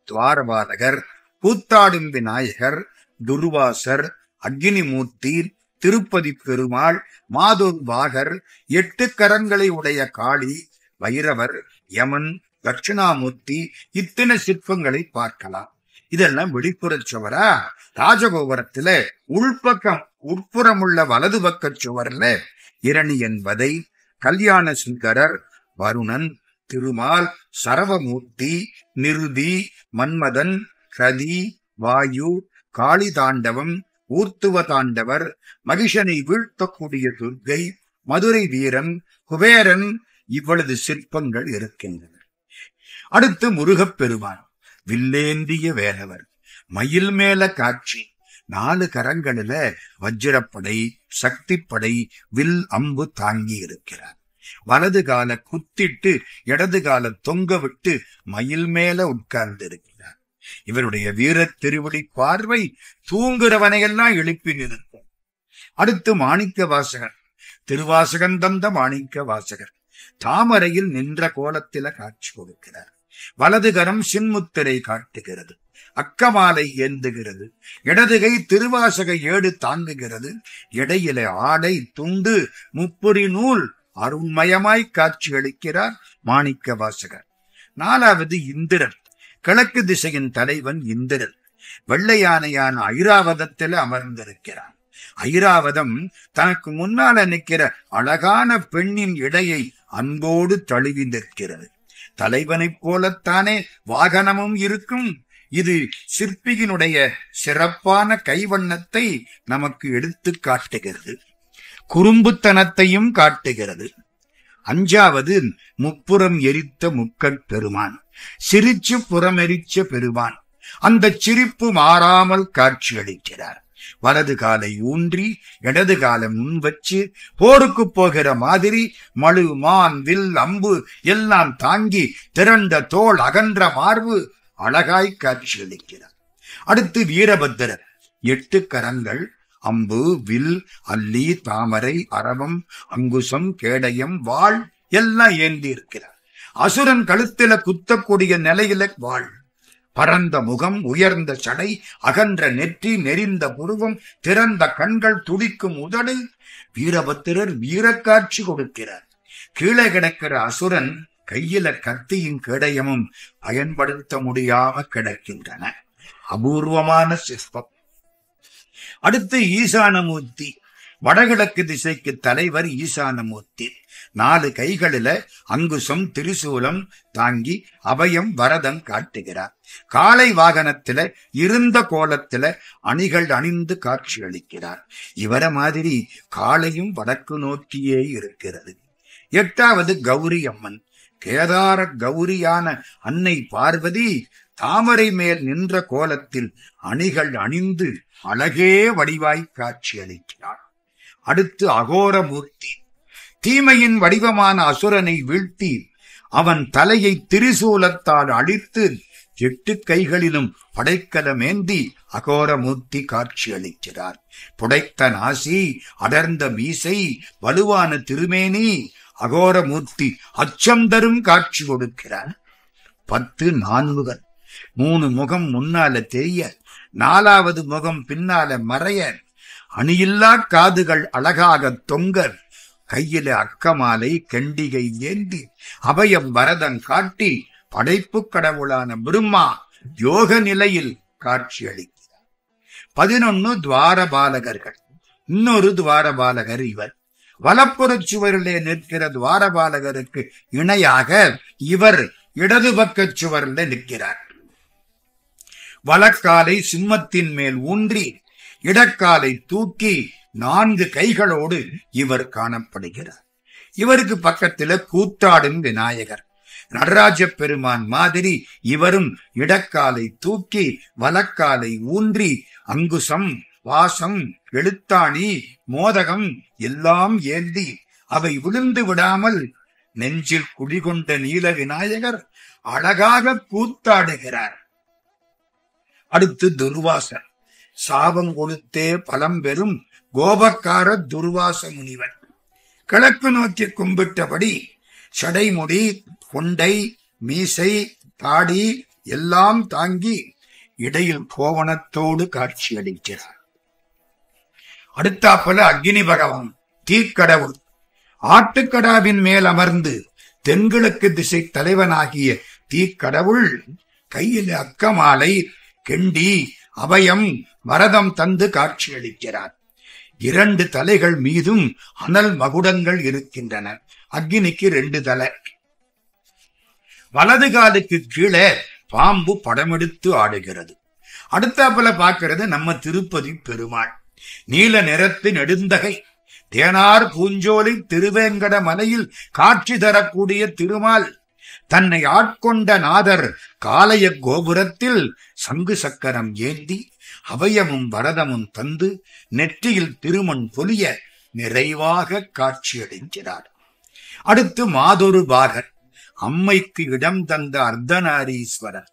துவாரபாலகர், கூத்தாடும் விநாயகர், துர்வாசர், அக்னிமூர்த்தி, திருப்பதி பெருமாள், மாதூர் பாகர், 8 கரங்களை உடைய காளி, வைரவர், யமன், தட்சிணாமூர்த்தி, இத்தனை சிற்பங்களை பார்க்கலாம். இதெல்லாம் வெளிப்புற சுவரா. ராஜகோபுரத்துல உள்பக்கம் உட்புறமுள்ள வலது பக்க சுவர்ல இரணியன் வதை, கல்யாண சுந்தரர், வருணன், திருமால், சரவமூர்த்தி, நிருதி, மன்மதன், கதி, வாயு, காளி தாண்டவம், ஊர்த்துவ தாண்டவர், மகிஷனை வீழ்த்தக்கூடிய துர்க்கை, மதுரை வீரன், குபேரன், இவ்வளவு சிற்பங்கள் இருக்கின்றன. அடுத்து முருகப்பெருமான் வில்லேந்திய வேலவர், மயில் மேல காட்சி, 4 கரங்களில வஜ்ரப்படை சக்தி படை வில் அம்பு தாங்கி இருக்கிறார். வலது கால குத்திட்டு இடது கால தொங்க விட்டு மயில் மேல உட்கார்ந்து இருக்கிறார். இவருடைய வீர திருவடி பார்வை தூங்குறவனையெல்லாம் எழுப்பி நிறுத்தும். அடுத்து மாணிக்க வாசகர். திருவாசகன் தந்த மாணிக்க வாசகர் தாமரையில் நின்ற கோலத்தில காட்சி கொடுக்கிறார். வலது கரம் சின்முத்திரை காட்டுகிறது, அக்கமாலை ஏந்துகிறது, இடதுகை திருவாசக ஏடு தாங்குகிறது, இடையில ஆடை துண்டு முப்புரி நூல் அருண்மயமாய் காட்சி அளிக்கிறார் மாணிக்க வாசகர். 4வது இந்திரன். கிழக்கு திசையின் தலைவன் இந்திரன் வெள்ளை யானையான ஐராவதத்தில் அமர்ந்திருக்கிறார். ஐராவதம் தனக்கு முன்னால நிற்கிற அழகான பெண்ணின் இடையை அன்போடு தழுவி நிற்கிறது. தலைவனைப் போலத்தானே வாகனமும் இருக்கும். இது சிற்பியினுடைய சிறப்பான கைவண்ணத்தை நமக்கு எடுத்து காட்டுகிறது, குறும்புத்தனத்தையும் காட்டுகிறது. 5வது முப்புறம் எரித்த முக்கட் பெருமான், சிரிச்சு புறமெரிச்ச பெருமான். அந்த சிரிப்பு மாறாமல் காட்சி அளிக்கிறார். வலது காலை ஊன்றி இடது காலை முன் வச்சு போருக்கு போகிற மாதிரி மழு மான் வில் அம்பு எல்லாம் தாங்கி திரண்ட தோள் அகன்ற மார்பு அழகாய் காட்சியளிக்கிறார். அடுத்து வீரபத்திரர் 8 கரங்கள், அம்பு, வில், அல்லி, தாமரை, அரவம், அங்குசம், கேடயம், வாள் எல்லாம் ஏந்தி இருக்கிறார். அசுரன் கழுத்தில குத்தக்கூடிய நிலையில வாள், பரந்த முகம், உயர்ந்த சடை, அகன்ற நெற்றி, நெறிந்த புருவம், திறந்த கண்கள், துடிக்கும் உதடு. வீரபத்திரர் வீரக்காட்சி கொடுக்கிறார். கீழே கிடக்கிற அசுரன் கையில கத்தியும் கேடயமும் பயன்படுத்த முடியாம கிடக்கின்றன. அபூர்வமான சிற்பம். அடுத்து ஈசானமூர்த்தி. வடகிழக்கு திசைக்கு தலைவர் ஈசானமூர்த்தி. 4 கைகளில அங்குசம், திரிசூலம் தாங்கி அபயம், வரதம் காட்டுகிறார். காளை வாகனத்தில இருந்த கோலத்தில அணிகள் அணிந்து காட்சி அளிக்கிறார். இவர மாதிரி காளையும் வடக்கு நோக்கியே இருக்கிறது. 8வது கௌரி அம்மன். கேதார கௌரியான அன்னை பார்வதி தாமரை மேல் நின்ற கோலத்தில் அணிகள் அணிந்து அழகே வடிவாய் காட்சி அளிக்கிறார். அடுத்து அகோரமூர்த்தி. தீமையின் வடிவமான அசுரனை வீழ்த்தி அவன் தலையை திரிசூலத்தால் அழித்து 8 கைகளிலும் படைக்கலமேந்தி அகோரமூர்த்தி காட்சி அளிக்கிறார். புடைத்த நாசி, அடர்ந்த மீசை, வலுவான திருமேனி. அகோரமூர்த்தி அச்சம் தரும் காட்சி கொடுக்கிறார். 10 நான்முகன். 3 முகம் முன்னால தெரிய, 4வது முகம் பின்னால மறைய, அணியில்லா காதுகள் அழகாக தொங்க, கையில அக்கமாலை, கெண்டிகை ஏந்தி அபயம் வரதம் காட்டி படைப்பு கடவுளான பிரம்மா யோக நிலையில் காட்சி அளிக்கிறார். 11 துவாரபாலகர்கள். இன்னொரு துவாரபாலகர் இவர். வலப்புறச் சுவரிலே நிற்கிற துவாரபாலகருக்கு இணையாக இவர் இடது பக்க சுவரில் நிற்கிறார். வலக்காலை சிம்மத்தின் மேல் ஊன்றி இடக்காலை தூக்கி 4 கைகளோடு இவர் காணப்படுகிறார். இவருக்கு பக்கத்துல கூத்தாடும் விநாயகர். நடராஜ பெருமான் மாதிரி இவரும் இடக்காலை தூக்கி வலக்காலை ஊன்றி அங்குசம், வாசம், எழுத்தாணி, மோதகம் எல்லாம் ஏந்தி அவை விழுந்து விடாமல் நெஞ்சில் குடிகொண்ட நீல விநாயகர் அழகாக கூத்தாடுகிறார். அடுத்து துர்வாசர். சாபம் கொடுத்தே பலம் பெறும் கோபக்கார துர்வாச முனிவர். கிழக்கு நோக்கி கும்பிட்டபடி சடைமுடி, கொண்டை, மீசை, தாடி எல்லாம் தாங்கி இடையில் கோவணத்தோடு காட்சியளிக்கிறார். அடுத்தாப்பல அக்னி பகவான், தீக்கடவுள். ஆட்டுக்கடாவின் மேல் அமர்ந்து தென்கிழக்கு திசை தலைவனாகிய தீக்கடவுள் கையில் அக்கமாலை, கெண்டி, அபயம், வரதம் தந்து காட்சியளிக்கிறார். 2 தலைகள் மீதும் அனல் மகுடங்கள் இருக்கின்றன. அக்னிக்கு 2 தலை. வலது காலுக்கு கீழே பாம்பு படமெடுத்து ஆடுகிறது. அடுத்தாப்புல பார்க்கிறது நம்ம திருப்பதி பெருமாள். நீல நிறத்து நெடுந்தகை, தேனார் பூஞ்சோலை திருவேங்கட மலையில் காட்சி தரக்கூடிய திருமால். தன்னை ஆட்கொண்ட நாதர் காளைய கோபுரத்தில் சங்கு சக்கரம் ஏந்தி அபயமும் வரதமும் தந்து நெற்றியில் திருமண் பொலிய நிறைவாக காட்சியளிக்கிறார். அடுத்து மாதொரு பாகர். அம்மைக்கு இடம் தந்த அர்த்தநாரீஸ்வரர்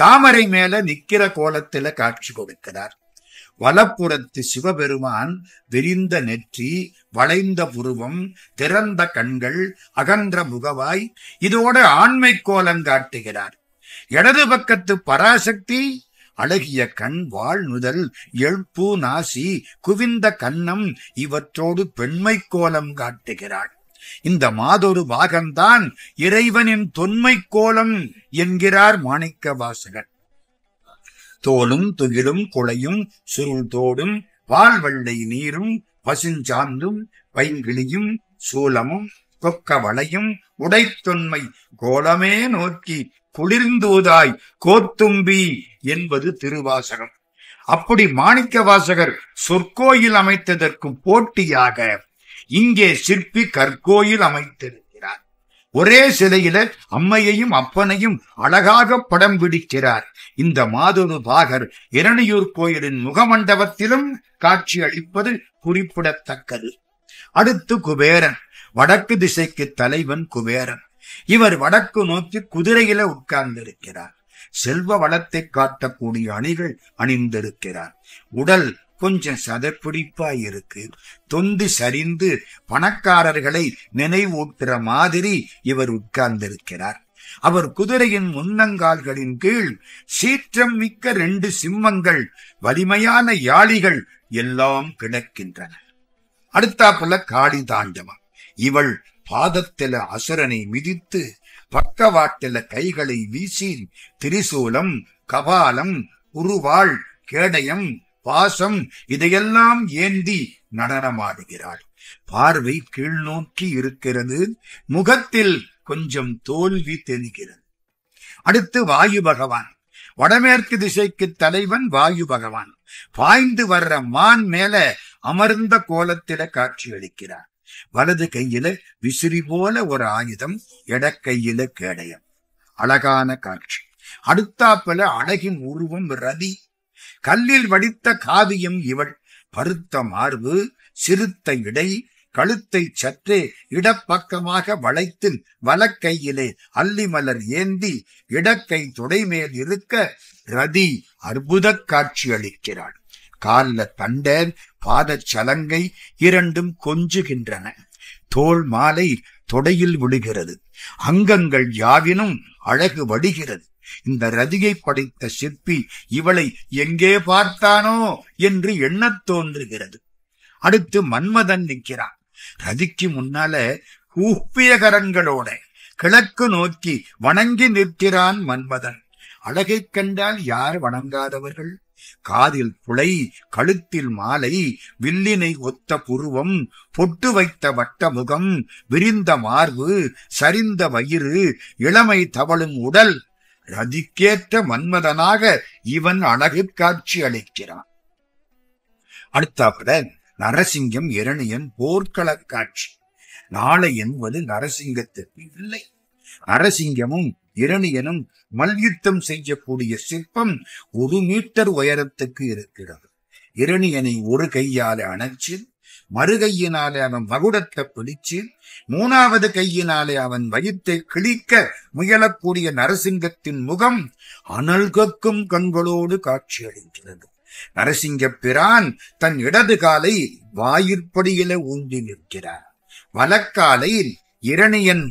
தாமரை மேல நிக்கிற கோலத்தில காட்சி கொடுக்கிறார். வலப்புறத்து சிவபெருமான் விரிந்த நெற்றி, வளைந்த புருவம், திறந்த கண்கள், அகன்ற முகவாய், இதோட ஆண்மை கோலம் காட்டுகிறார். இடது பக்கத்து பராசக்தி அழகிய கண், வாழ் நுதல், எழுப்பு, நாசி, குவிந்த கன்னம் இவற்றோடு பெண்மை கோலம் காட்டுகிறாள். இந்த மாதொரு பாகம்தான் இறைவனின் தொன்மை கோலம் என்கிறார் மாணிக்க வாசகர். தோலும் துகிலும் குளையும் சுருள் தோடும் வால்வெள்ளை நீரும் பசுஞ்சாந்தும் பைங்கிளியும் சூலமும் கொக்க வளையும் உடைத்தொன்மை கோலமே நோக்கி குளிர்ந்தூதாய் கோத்தும்பி என்பது திருவாசகம். அப்படி மாணிக்க வாசகர் சொற்கோயில் அமைத்ததற்கு போட்டியாக இங்கே சிற்பி கற்கோயில் அமைத்திருக்கிறார். ஒரே சிலையில அம்மையையும் அப்பனையும் அழகாக படம் பிடிக்கிறார். இந்த மாதொரு பாகர் இரணியூர் கோயிலின் முகமண்டபத்திலும் காட்சி அளிப்பது குறிப்பிடத்தக்கது. அடுத்து குபேரன். வடக்கு திசைக்கு தலைவன் குபேரன். இவர் வடக்கு நோக்கி குதிரையில உட்கார்ந்திருக்கிறார். செல்வ வளத்தை காட்டக்கூடிய அணிகள் அணிந்திருக்கிறார். உடல் கொஞ்சம் சதப்பிடிப்பாய் இருக்கு. தொந்து சரிந்து பணக்காரர்களை நினைவூட்டுற மாதிரி இவர் உட்கார்ந்திருக்கிறார். அவர் குதிரையின் முன்னங்கால்களின் கீழ் சீற்றம் மிக்க 2 சிம்மங்கள், வலிமையான யாளிகள் எல்லாம் கிடக்கின்றன. அடுத்தாப்புல காளி தாண்டவம். இவள் பாதத்தில அசுரனை மிதித்து பக்கவாட்டில கைகளை வீசி திரிசூலம், கபாலம், உருவாள், கேடயம், பாசம் இதையெல்லாம் ஏந்தி நடனமாடுகிறாள். பார்வை கீழ்நோக்கி இருக்கிறது. முகத்தில் கொஞ்சம் தோல்வி தெரிகிறது. அடுத்து வாயு பகவான். வடமேற்கு திசைக்கு தலைவன் வாயு பகவான். பாய்ந்து வர்ற மான் மேல அமர்ந்த கோலத்தில காட்சி அளிக்கிறார். வலது கையில விசிறி போல ஒரு ஆயுதம், இடக்கையில கேடயம். அழகான காட்சி. அடுத்தாப்புல அழகின் உருவம் ரதி. கல்லில் வடித்த காவியம் இவள். பருத்த மார்பு, சிறுத்த இடை, கழுத்தை சற்றே இடப்பக்கமாக வளைத்து வலக்கையிலே அல்லி மலர் ஏந்தி இடக்கை தொடைமேல் இருக்க ரதி அற்புத காட்சி அளிக்கிறாள். கால்ல தண்டர், பாதச் சலங்கை இரண்டும் கொஞ்சுகின்றன. தோள் மாலை தொடையில் விழுகிறது. அங்கங்கள் யாவினும் அழகு வடிகிறது. இந்த ரதியை படைத்த சிற்பி இவளை எங்கே பார்த்தானோ என்று எண்ணத் தோன்றுகிறது. அடுத்து மன்மதன் நிற்கிறான். ரதிக்கு முன்னால கூப்பிய கரங்களோட கிழக்கு நோக்கி வணங்கி நிற்கிறான் மன்மதன். அழகை கண்டால் யார் வணங்காதவர்கள்? காதில் புளை, கழுத்தில் மாலை, வில்லினை ஒத்த புருவம், பொட்டு வைத்த வட்ட முகம், விரிந்த மார்பு, சரிந்த வயிறு, இளமை தவழும் உடல். ரதிக்கேற்ற மன்மதனாக இவன் அழகு காட்சி அளிக்கிறான். அடுத்தாப்புல நரசிங்கம் இரணியன் போர்க்கள காட்சி. நாளை என்பது நரசிங்கத்திற்கு இல்லை. நரசிங்கமும் இரணியனும் மல்யுத்தம் செய்யக்கூடிய சிற்பம் 1 மீட்டர் உயரத்துக்கு இருக்கிறது. இரணியனை ஒரு கையால அணைச்சு, மறு கையினாலே அவன் மகுடத்தை பிடிச்சு, 3வது கையினாலே அவன் வயிற்றை கிழிக்க முயலக்கூடிய நரசிங்கத்தின் முகம் அனல் கக்கும் கண்களோடு காட்சி அளிக்கிறது. நரசிங்க பிரான் தன் இடது காலை வாயிற்படியில ஊன்றி நிற்கிறார். வலக்காலை இரணியன்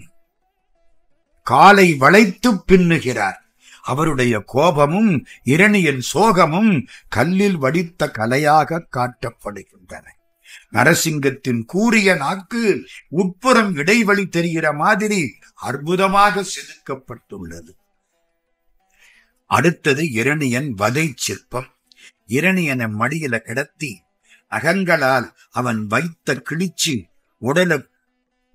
காலை வளைத்து பின்னுகிறார். அவருடைய கோபமும் இரணியன் சோகமும் கல்லில் வடித்த கலையாக காட்டப்படுகின்றன. நரசிங்கத்தின் கூரிய நாக்கு உட்புறம் இடைவெளி தெரிகிற மாதிரி அற்புதமாக செதுக்கப்பட்டுள்ளது. அடுத்தது இரணியன் வதை சிற்பம். இரணியனை மடியில கிடத்தி அகங்களால் அவன் வைத்த கிழிச்சு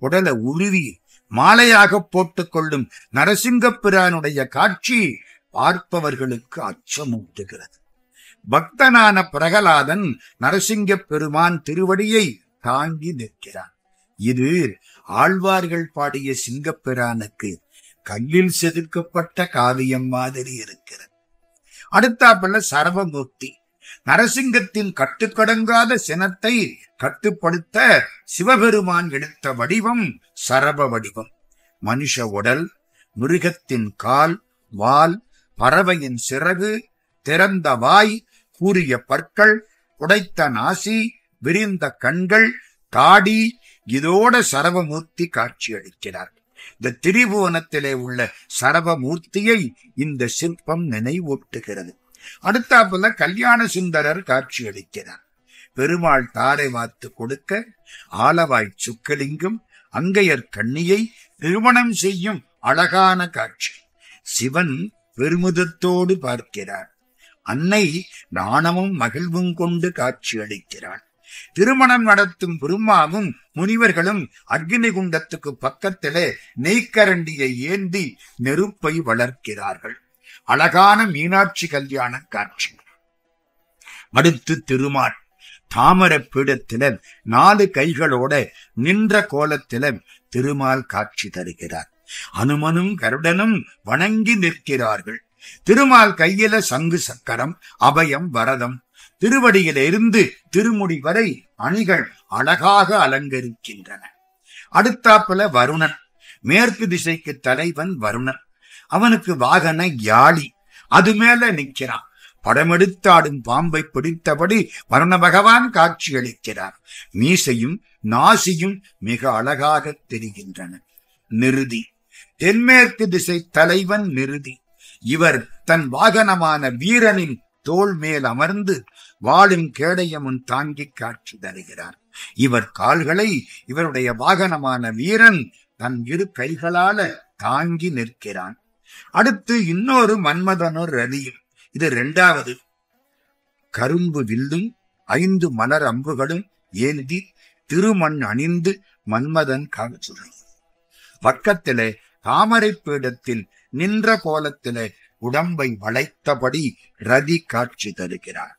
உடல உருவி மாலையாக போட்டுக் கொள்ளும் நரசிங்க பிரானுடைய காட்சி பார்ப்பவர்களுக்கு அச்சமூட்டுகிறது. பக்தனான பிரகலாதன் நரசிங்க பெருமான் திருவடியை தாங்கி நிற்கிறான். இது ஆழ்வார்கள் பாடிய சிங்கப்பிரானுக்கு கல்லில் செதுக்கப்பட்ட காவியம் மாதிரி இருக்கிறது. அடுத்தாப்புல சரவமூர்த்தி. நரசிங்கத்தின் கட்டுக்கடங்காத சினத்தை கட்டுப்படுத்த சிவபெருமான் எடுத்த வடிவம் சரப வடிவம். மனுஷ உடல், மிருகத்தின் கால், வால், பறவையின் சிறகு, திறந்த வாய், கூரிய பற்கள், உடைத்த நாசி, விரிந்த கண்கள், தாடி, இதோட சரவமூர்த்தி காட்சி அளிக்கிறார். இந்த திரிபுவனத்திலே உள்ள சரவமூர்த்தியை இந்த சிற்பம் நினைவூட்டுகிறது. அடுத்தாப்புல கல்யாண சுந்தரர் காட்சி அளிக்கிறார். பெருமாள் தாரை வாத்து கொடுக்க ஆலவாய் சுக்கலிங்கம் அங்கையர் கண்ணியை திருமணம் செய்யும் அழகான காட்சி. சிவன் பெருமிதத்தோடு பார்க்கிறார். அன்னை நாணமும் மகிழ்வும் கொண்டு காட்சி அளிக்கிறாள். திருமணம் நடத்தும் பிரம்மாவும் முனிவர்களும் அக்னி குண்டத்துக்கு பக்கத்திலே நெய்க்கரண்டியை ஏந்தி நெருப்பை வளர்க்கிறார்கள். அழகான மீனாட்சி கல்யாண காட்சி. அடுத்து திருமால் தாமர பீடத்தில 4 கைகளோட நின்ற கோலத்தில திருமால் காட்சி தருகிறார். அனுமனும் கருடனும் வணங்கி நிற்கிறார்கள். திருமால் கையில சங்கு சக்கரம், அபயம், வரதம். திருவடியில இருந்து திருமுடி வரை அணிகள் அழகாக அலங்கரிக்கின்றன. அடுத்தாப்புல வருணன். மேற்கு திசைக்கு தலைவன் வருணன். அவனுக்கு வாகன யாழி. அது மேல நிற்கிறான். படமெடுத்தாடும் பாம்பை பிடித்தபடி வருண பகவான் காட்சி அளிக்கிறார். மீசையும் நாசியும் மிக அழகாக தெரிகின்றன. நிருதி, தென்மேற்கு திசை தலைவன் நிருதி. இவர் தன் வாகனமான வீரனின் தோள் மேல் அமர்ந்து வாளின் கேடயமும் தாங்கி காட்சி தருகிறார். இவர் கால்களை இவருடைய வாகனமான வீரன் தன் இரு கைகளால தாங்கி நிற்கிறான். அடுத்து இன்னொரு மன்மதனோர் ரதியும். இது இரண்டாவது. கரும்பு வில்லும் 5 மலர் அம்புகளும் ஏந்தி திருமண் அணிந்து மன்மதன் காட்சி. பக்கத்திலே தாமரை பீடத்தில் நின்ற கோலத்திலே உடம்பை வளைத்தபடி ரதி காட்சி தருகிறார்.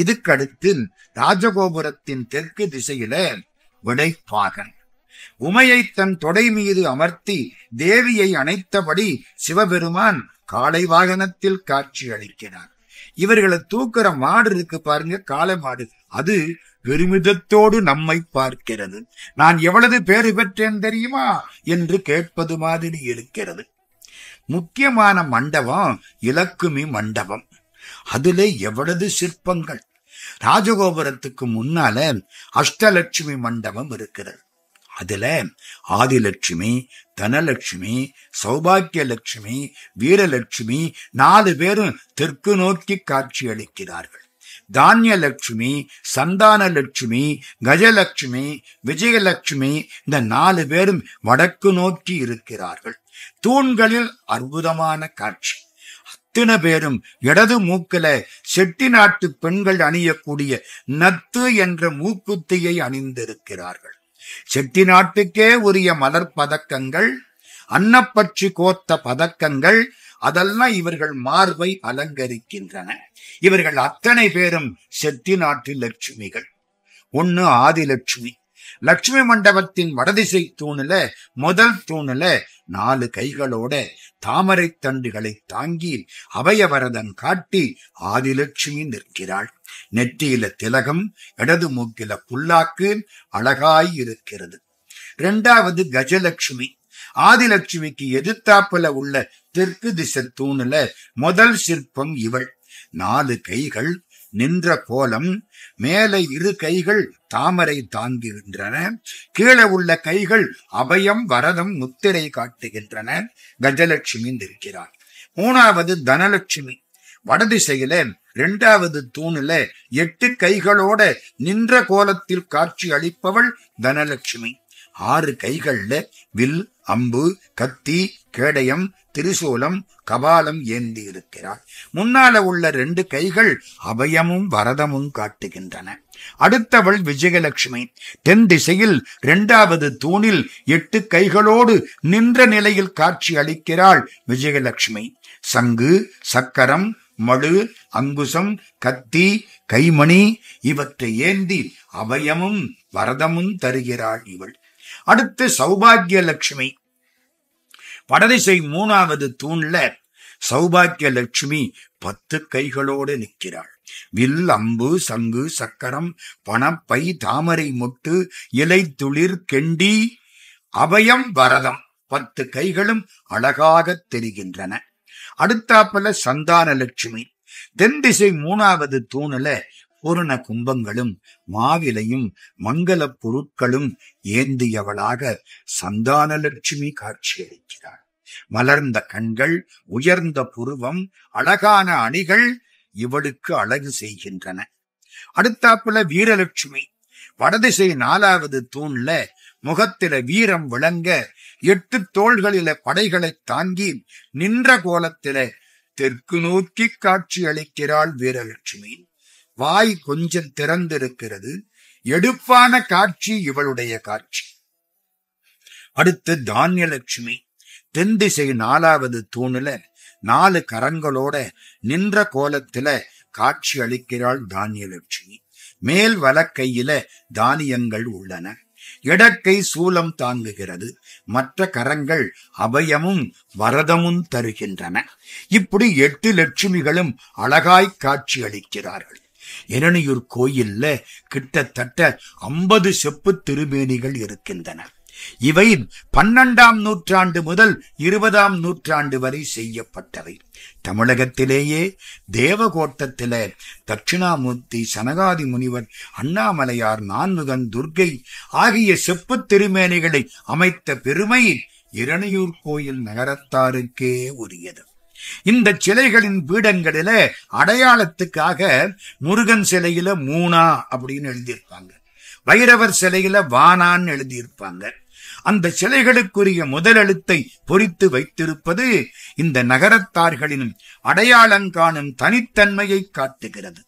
இதுக்கடுத்து ராஜகோபுரத்தின் தெற்கு திசையில விடைப்பாகன் உமையை தன் தொடை மீது அமர்த்தி தேவியை அணைத்தபடி சிவபெருமான் காளை வாகனத்தில் காட்சி அளிக்கிறார். இவர்களை தூக்குற மாடு இருக்கு பாருங்க, காளை மாடு. அது பெருமிதத்தோடு நம்மை பார்க்கிறது. நான் எவ்வளவு பேறு பெற்றேன் தெரியுமா என்று கேட்பது மாதிரி இருக்கிறது. முக்கியமான மண்டபம் இலக்குமி மண்டபம். அதிலே எவ்வளவு சிற்பங்கள். ராஜகோபுரத்துக்கு முன்னால அஷ்டலட்சுமி மண்டபம் இருக்கிறது. அதுல ஆதிலட்சுமி, தனலட்சுமி, சௌபாகிய லட்சுமி, வீரலட்சுமி 4 பேரும் தெற்கு நோக்கி காட்சி அளிக்கிறார்கள். தானியலட்சுமி, சந்தானலட்சுமி, கஜலட்சுமி, விஜயலட்சுமி இந்த 4 பேரும் வடக்கு நோக்கி இருக்கிறார்கள். தூண்களில் அற்புதமான காட்சி. அத்தனை பேரும் இடது மூக்கில செட்டி நாட்டு பெண்கள் அணியக்கூடிய நத்து என்ற மூக்குத்தியை அணிந்திருக்கிறார்கள். செட்டி நாட்டுக்கே உரிய மலர் பதக்கங்கள், அன்னப்பட்சி கோத்த பதக்கங்கள், அதெல்லாம் இவர்கள் மார்பை அலங்கரிக்கின்றன. இவர்கள் அத்தனை பேரும் செட்டி நாட்டு லட்சுமிகள். ஒன்னு ஆதிலட்சுமி. லட்சுமி மண்டபத்தின் வடதிசை தூணுல முதல் தூணுல 4 கைகளோட தாமரை தண்டுகளை தாங்கி அபயவரதன் காட்டி ஆதிலட்சுமி நிற்கிறாள். நெற்றியில திலகம், இடது மூக்கில புல்லாக்கு அழகாய் இருக்கிறது. 2வது கஜலட்சுமி. ஆதிலட்சுமிக்கு எதிர்த்தாப்புல உள்ள தெற்கு திசை தூணுல முதல் சிற்பம் இவள். 4 கைகள் நின்ற கோலம். மேலே 2 கைகள் தாமரை தாங்குகின்றன. கீழே உள்ள கைகள் அபயம் வரதம் முத்திரை காட்டுகின்றன. கஜலட்சுமி இருக்கிறார். 3வது தனலட்சுமி. வடதிசையில 2வது தூணுல 8 கைகளோட நின்ற கோலத்தில் காட்சி அளிப்பவள் தனலட்சுமி. 6 கைகள்ல வில், அம்பு, கத்தி, கேடயம், திரிசூலம், கபாலம் ஏந்தி இருக்கிறார். முன்னால உள்ள 2 கைகள் அபயமும் வரதமும் காட்டுகின்றன. அடுத்தவள் விஜயலட்சுமி. தென் திசையில் 2வது தூணில் 8 கைகளோடு நின்ற நிலையில் காட்சி அளிக்கிறாள் விஜயலட்சுமி. சங்கு, சக்கரம், மழு, அங்குசம், கத்தி, கைமணி இவற்றை ஏந்தி அபயமும் வரதமும் தருகிறாள் இவள். அடுத்து சௌபாகிய லட்சுமி. வடதிசை 3வது தூண்ல சௌபாகிய லட்சுமி 10 கைகளோடு நிற்கிறாள். வில், அம்பு, சங்கு, சக்கரம், பணப்பை, தாமரை மொட்டு, இலை துளிர், கெண்டி, அபயம், வரதம் 10 கைகளும் அழகாக தெரிகின்றன. அடுத்தாப்பல சந்தான லட்சுமி. தென் திசை 3வது தூணுல பூரண கும்பங்களும் மாவிலையும் மங்கள பொருட்களும் ஏந்தியவளாக சந்தான லட்சுமி காட்சியளிக்கிறார். மலர்ந்த கண்கள், உயர்ந்த புருவம், அழகான அணிகள் இவளுக்கு அழகு செய்கின்றன. அடுத்தாப்புல வீரலட்சுமி. வடதிசை 4வது தூண்ல முகத்தில வீரம் விளங்க 8 தோள்களில படைகளை தாங்கி நின்ற கோலத்தில தெற்கு நோக்கி காட்சி அளிக்கிறாள் வீரலட்சுமி. வாய் கொஞ்சம் திறந்திருக்கிறது. எடுப்பான காட்சி இவளுடைய காட்சி. அடுத்து தானியலட்சுமி. தென் திசை 4வது தூணுல 4 கரங்களோட நின்ற கோலத்தில காட்சி அளிக்கிறாள் தானியலட்சுமி. மேல் வலக்கையில தானியங்கள் உள்ளன. இடக்கை சூலம் தாங்குகிறது. மற்ற கரங்கள் அபயமும் வரதமும் தருகின்றன. இப்படி 8 லட்சுமிகளும் அழகாய் காட்சி அளிக்கிறார்கள். இரணியூர் கோயில்ல கிட்டத்தட்ட 50 செப்பு திருமேனிகள் இருக்கின்றன. இவை 12ஆம் நூற்றாண்டு முதல் 20ஆம் நூற்றாண்டு வரை செய்யப்பட்டவை. தமிழகத்திலேயே தேவகோட்டத்தில தட்சிணாமூர்த்தி, சனகாதி முனிவர், அண்ணாமலையார், நான்முகன், துர்க்கை ஆகிய செப்புத் திருமேனிகளை அமைத்த பெருமை இரணியூர் கோயில் நகரத்தாருக்கே உரியது. இந்த சிலைகளின் பீடங்களில அடையாளத்துக்காக முருகன் சிலையில மூணா அப்படின்னு எழுதியிருப்பாங்க, வைரவர் சிலையில வானான்னு எழுதியிருப்பாங்க. அந்த சிலைகளுக்குரிய முதலெழுத்தை பொறித்து வைத்திருப்பது இந்த நகரத்தார்களின் அடையாளங்காணும் தனித்தன்மையை காட்டுகிறது.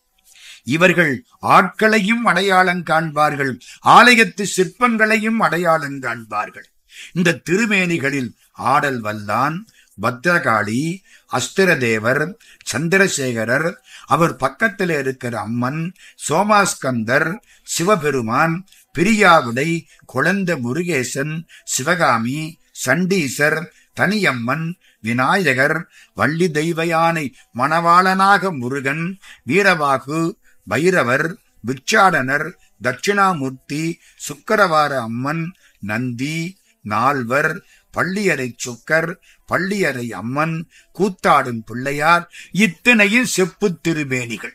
இவர்கள் ஆட்களையும் அடையாளம் காண்பார்கள், ஆலயத்து சிற்பங்களையும் அடையாளம் காண்பார்கள். இந்த திருமேனிகளில் ஆடல் வல்லான், பத்ரகாளி, அஸ்திரதேவர், சந்திரசேகரர், அவர் பக்கத்தில் இருக்கிற அம்மன், சோமாஸ்கந்தர், சிவபெருமான், பிரியாவிடை, குழந்த முருகேசன், சிவகாமி, சண்டீசர், தனியம்மன், விநாயகர், வள்ளி தெய்வ யானை மணவாளனாக முருகன், வீரவாகு, பைரவர், பிச்சாடனர், தட்சிணாமூர்த்தி, சுக்கரவார அம்மன், நந்தி, நால்வர், பள்ளியறை சுக்கர், பள்ளியறை அம்மன், கூத்தாடும் பிள்ளையார், இத்தனையும் செப்பு திருமேனிகள்,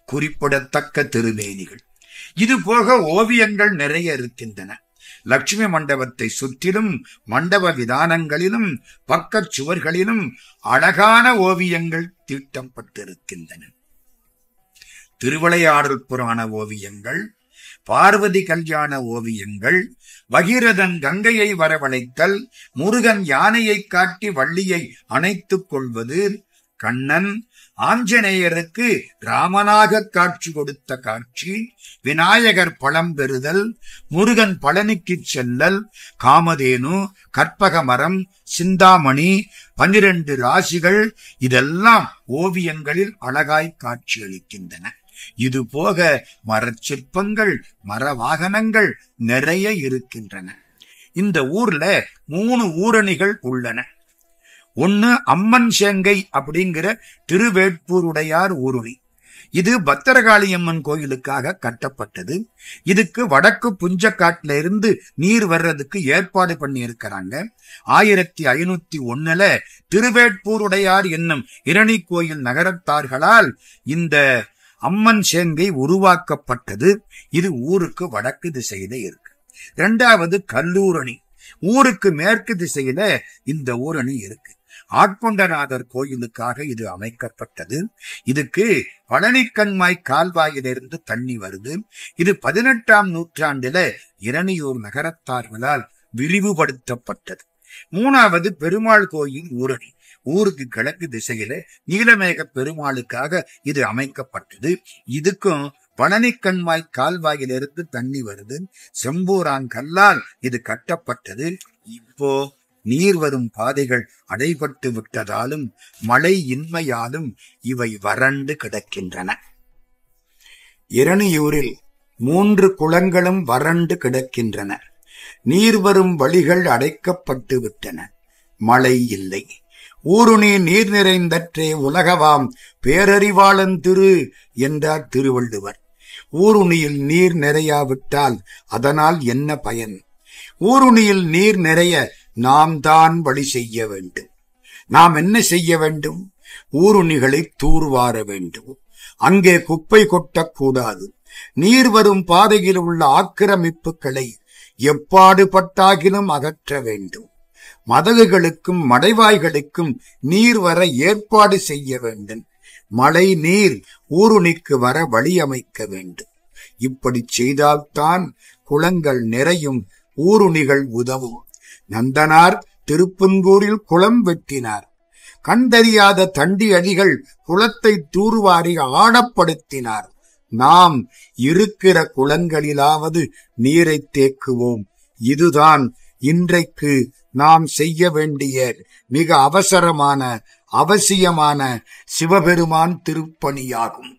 குறிப்பிடத்தக்க திருமேனிகள். இது போக ஓவியங்கள் நிறைய இருக்கின்றன. லட்சுமி மண்டபத்தை சுற்றிலும் மண்டப விதானங்களிலும் பக்க சுவர்களிலும் அழகான ஓவியங்கள் தீட்டப்பட்டிருக்கின்றன. திருவிளையாடல் புராண ஓவியங்கள், பார்வதி கல்யாண ஓவியங்கள், பகீரதன் கங்கையை வரவழைத்தல், முருகன் யானையை காட்டி வள்ளியை அணைத்துக் கொள்வது, கண்ணன் ஆஞ்சநேயருக்கு ராமனாக காட்சி கொடுத்த காட்சி, விநாயகர் பழம் பெறுதல், முருகன் பழனிக்கு செல்லல், காமதேனு, கற்பக மரம், சிந்தாமணி, 12 ராசிகள், இதெல்லாம் ஓவியங்களில் அழகாய் காட்சியளிக்கின்றன. இது போக மரச்சிற்பங்கள், மர வாகனங்கள் நிறைய இருக்கின்றன. இந்த ஊர்ல 3 ஊரணிகள் உள்ளன. ஒன்னு அம்மன் சேங்கை அப்படிங்கிற திருவேட்பூருடையார் ஊருணி. இது பத்திரகாளியம்மன் கோயிலுக்காக கட்டப்பட்டது. இதுக்கு வடக்கு புஞ்சக்காட்டுல இருந்து நீர் வர்றதுக்கு ஏற்பாடு பண்ணி இருக்கிறாங்க. 1501 திருவேட்பூருடையார் என்னும் இரணி கோயில் நகரத்தார்களால் இந்த அம்மன் சேங்கை உருவாக்கப்பட்டது. இது ஊருக்கு வடக்கு திசையில இருக்கு. 2வது கல்லூரணி, ஊருக்கு மேற்கு திசையில இந்த ஊரணி இருக்கு. ஆட்கொண்டநாதர் கோயிலுக்காக இது அமைக்கப்பட்டது. இதுக்கு பழனிக்கண்மாய் கால்வாயிலிருந்து தண்ணி வருது. இது 18ஆம் நூற்றாண்டில இரணியூர் நகரத்தார்களால் விரிவுபடுத்தப்பட்டது. 3வது பெருமாள் கோயில் ஊரணி, ஊருக்கு கிழக்கு திசையில நீலமேக பெருமாளுக்காக இது அமைக்கப்பட்டது. இதுக்கும் பழனிக்கண்மாய் கால்வாயிலிருந்து தண்ணி வருது. செம்பூராங்கல்லால் இது கட்டப்பட்டது. இப்போ நீர் வரும் பாதைகள் அடைபட்டு விட்டதாலும் மழை இன்மையாலும் இவை வறண்டு கிடக்கின்றன. இரணியூரில் 3 குளங்களும் வறண்டு கிடக்கின்றன. நீர் வரும் வழிகள் அடைக்கப்பட்டு விட்டன. மழை இல்லை. ஊருணி நீர் நிறைந்தற்றே உலகவாம் பேரறிவாளன் திரு என்றார் திருவள்ளுவர். ஊருணியில் நீர் நிறையாவிட்டால் அதனால் என்ன பயன்? ஊருணியில் நீர் நிறைய நாம் தான் வழி செய்ய வேண்டும். நாம் என்ன செய்ய வேண்டும்? ஊருணிகளை தூர்வார வேண்டும். அங்கே குப்பை கொட்டக்கூடாது. நீர் வரும் பாதையில் உள்ள ஆக்கிரமிப்புகளை எப்பாடுபட்டாகிலும் அகற்ற வேண்டும். மதகுகளுக்கும் மடைவாய்களுக்கும் நீர் வர ஏற்பாடு செய்ய வேண்டும். மழை நீர் ஊருணிக்கு வர வழி அமைக்க வேண்டும். இப்படி செய்தால்தான் குளங்கள் நிறையும், ஊருணிகள் உதவும். நந்தனார் திருப்பங்கூரில் குளம் வெட்டினார். கண்டறியாத தண்டி அடிகள் குளத்தை தூர்வாரி ஆழப்படுத்தினார். நாம் இருக்கிற குளங்களிலாவது நீரை தேக்குவோம். இதுதான் இன்றைக்கு நாம் செய்ய வேண்டிய மிக அவசரமான அவசியமான சிவபெருமான் திருப்பணியாகும்.